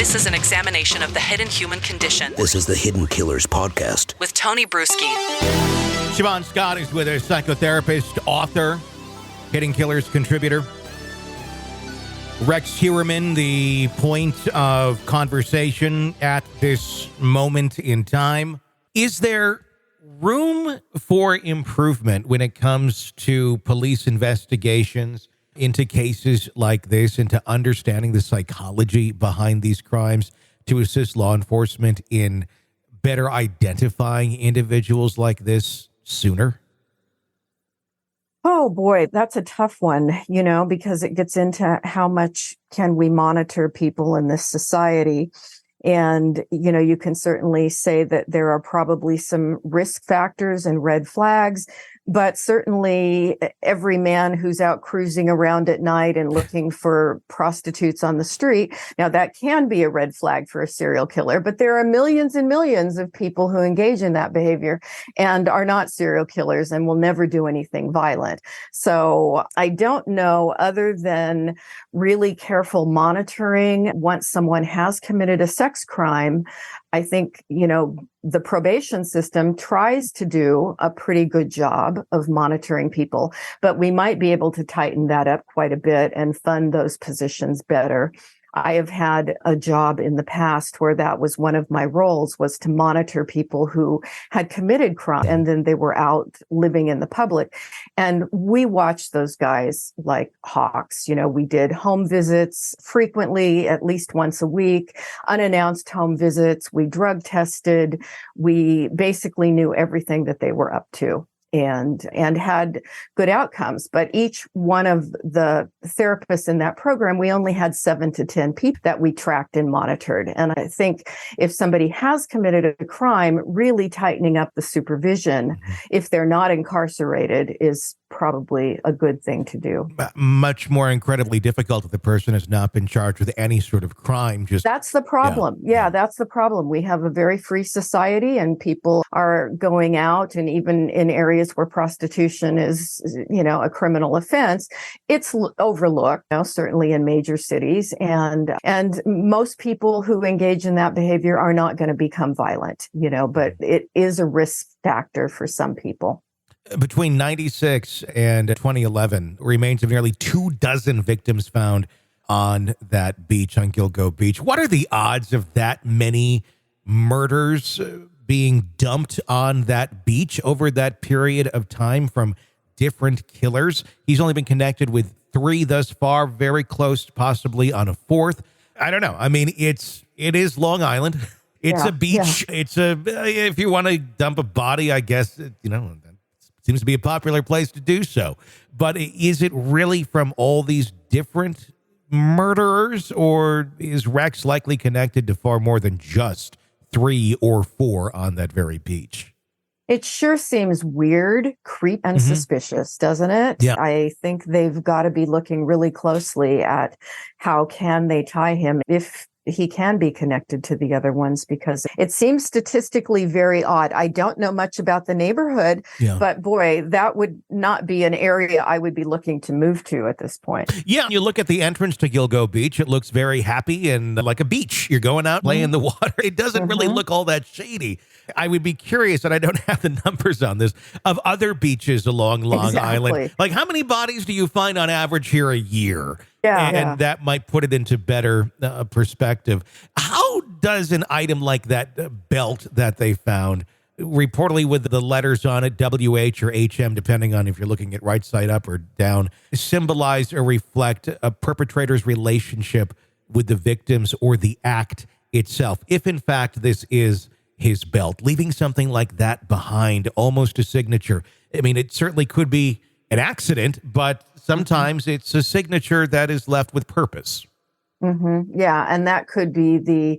This is an examination of the hidden human condition. This is the Hidden Killers Podcast. With Tony Brueski. Shavaun Scott is with us, psychotherapist, author, Hidden Killers contributor. Rex Heuermann, the point of conversation at this moment in time. Is there room for improvement when it comes to police investigations into cases like this, into understanding the psychology behind these crimes to assist law enforcement in better identifying individuals like this sooner? Oh boy, that's a tough one, because it gets into how much can we monitor people in this society. And, you can certainly say that there are probably some risk factors and red flags, but certainly every man who's out cruising around at night and looking for prostitutes on the street, now that can be a red flag for a serial killer, but there are millions and millions of people who engage in that behavior and are not serial killers and will never do anything violent. So I don't know, other than really careful monitoring once someone has committed a sex crime. I think, the probation system tries to do a pretty good job of monitoring people, but we might be able to tighten that up quite a bit and fund those positions better. I have had a job in the past where that was one of my roles, was to monitor people who had committed crime and then they were out living in the public. And we watched those guys like hawks. We did home visits frequently, at least once a week, unannounced home visits. We drug tested. We basically knew everything that they were up to. And had good outcomes. But each one of the therapists in that program, we only had 7 to 10 people that we tracked and monitored. And I think if somebody has committed a crime, really tightening up the supervision, if they're not incarcerated, is probably a good thing to do. Much more incredibly difficult if the person has not been charged with any sort of crime. That's the problem. Yeah, that's the problem. We have a very free society and people are going out, and even in areas where prostitution is, a criminal offense, it's overlooked, certainly in major cities. And most people who engage in that behavior are not going to become violent, but it is a risk factor for some people. Between 96 and 2011, remains of nearly 24 victims found on that beach, on Gilgo Beach. What are the odds of that many murders being dumped on that beach over that period of time from different killers? He's only been connected with 3 thus far, very close, possibly on a 4th. I don't know. I mean, it is Long Island. It's a beach. Yeah. If you want to dump a body, I guess, seems to be a popular place to do so. But is it really from all these different murderers, or is Rex likely connected to far more than just 3 or 4 on that very beach? It sure seems weird, creepy, and suspicious, doesn't it? Yeah. I think they've got to be looking really closely at how can they tie him, if he can be connected to the other ones, because it seems statistically very odd. I don't know much about the neighborhood, but boy, that would not be an area I would be looking to move to at this point. Yeah, you look at the entrance to Gilgo Beach, it looks very happy and like a beach. You're going out, playing in the water. It doesn't really look all that shady. I would be curious, and I don't have the numbers on this, of other beaches along Long Island. Like, how many bodies do you find on average here a year? And that might put it into better perspective. How does an item like that belt that they found, reportedly with the letters on it, WH or HM, depending on if you're looking at right side up or down, symbolize or reflect a perpetrator's relationship with the victims or the act itself? If, in fact, this is his belt, leaving something like that behind, almost a signature. I mean, it certainly could be an accident, but sometimes it's a signature that is left with purpose. Yeah, and that could be the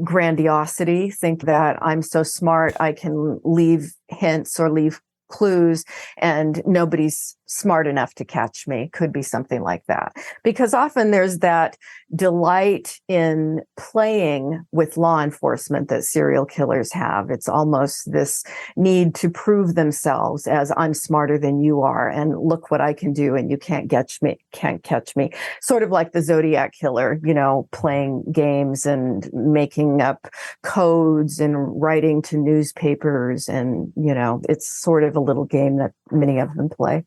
grandiosity. Think that I'm so smart, I can leave hints or leave clues and nobody's smart enough to catch me. Could be something like that. Because often there's that delight in playing with law enforcement that serial killers have. It's almost this need to prove themselves as I'm smarter than you are, and look what I can do, and you can't catch me. Sort of like the Zodiac killer, playing games and making up codes and writing to newspapers. And, it's sort of a little game that many of them play.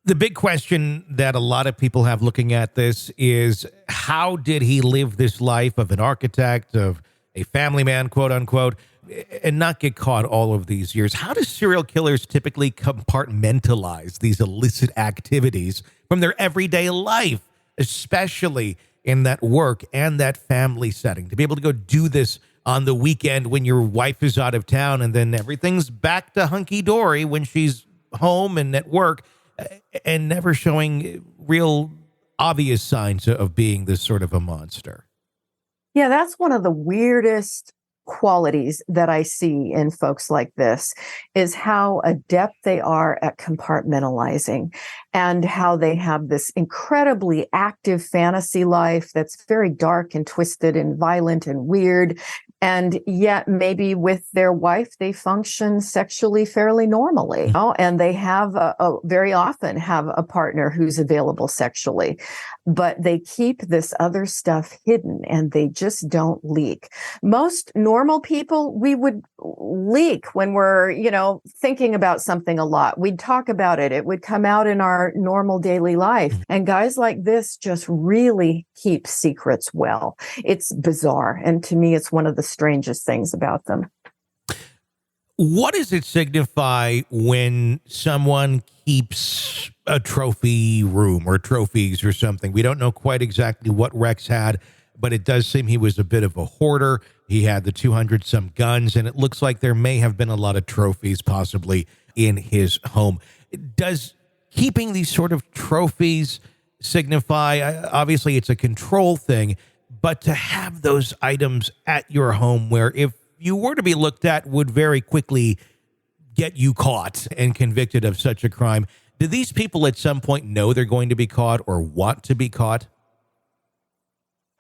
The big question that a lot of people have looking at this is, how did he live this life of an architect, of a family man, quote unquote, and not get caught all of these years? How do serial killers typically compartmentalize these illicit activities from their everyday life, especially in that work and that family setting? To be able to go do this on the weekend when your wife is out of town, and then everything's back to hunky-dory when she's home and at work, and never showing real obvious signs of being this sort of a monster. Yeah, that's one of the weirdest qualities that I see in folks like this, is how adept they are at compartmentalizing, and how they have this incredibly active fantasy life that's very dark and twisted and violent and weird. And yet maybe with their wife, they function sexually fairly normally. And they have very often have a partner who's available sexually, but they keep this other stuff hidden and they just don't leak. Most normal people, we would leak when we're, thinking about something a lot. We'd talk about it. It would come out in our normal daily life. And guys like this just really keep secrets well. It's bizarre. And to me, it's one of the strangest things about them. What does it signify when someone keeps a trophy room or trophies or something? We don't know quite exactly what Rex had, but it does seem he was a bit of a hoarder. He had the 200 some guns, and it looks like there may have been a lot of trophies possibly in his home. Does keeping these sort of trophies signify, obviously it's a control thing, but to have those items at your home where if you were to be looked at would very quickly get you caught and convicted of such a crime. Do these people at some point know they're going to be caught or want to be caught?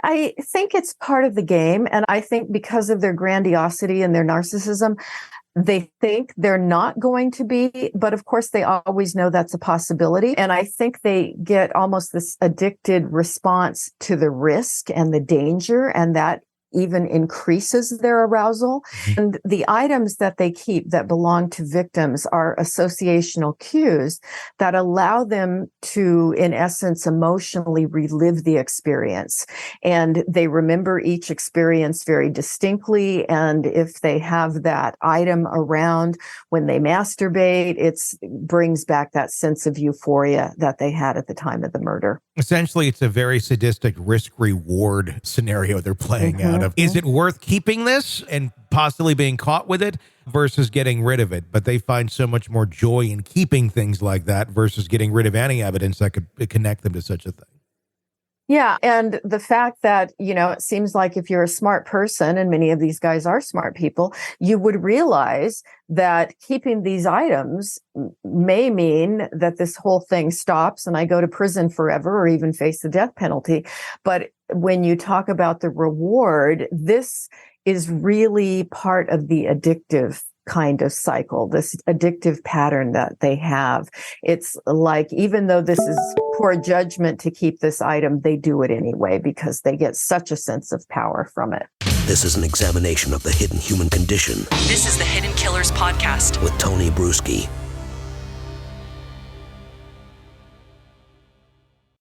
I think it's part of the game. And I think because of their grandiosity and their narcissism, they think they're not going to be, but of course they always know that's a possibility. And I think they get almost this addicted response to the risk and the danger, and that even increases their arousal. And the items that they keep that belong to victims are associational cues that allow them to, in essence, emotionally relive the experience. And they remember each experience very distinctly. And if they have that item around when they masturbate, it brings back that sense of euphoria that they had at the time of the murder. Essentially, it's a very sadistic risk-reward scenario they're playing out of. Is it worth keeping this and possibly being caught with it versus getting rid of it? But they find so much more joy in keeping things like that versus getting rid of any evidence that could connect them to such a thing. Yeah. And the fact that, it seems like if you're a smart person, and many of these guys are smart people, you would realize that keeping these items may mean that this whole thing stops and I go to prison forever or even face the death penalty. But when you talk about the reward, this is really part of the addictive kind of cycle, this addictive pattern that they have. It's like, even though this is poor judgment to keep this item, they do it anyway because they get such a sense of power from it. This is an examination of the hidden human condition This is the Hidden Killers Podcast with Tony Brueski.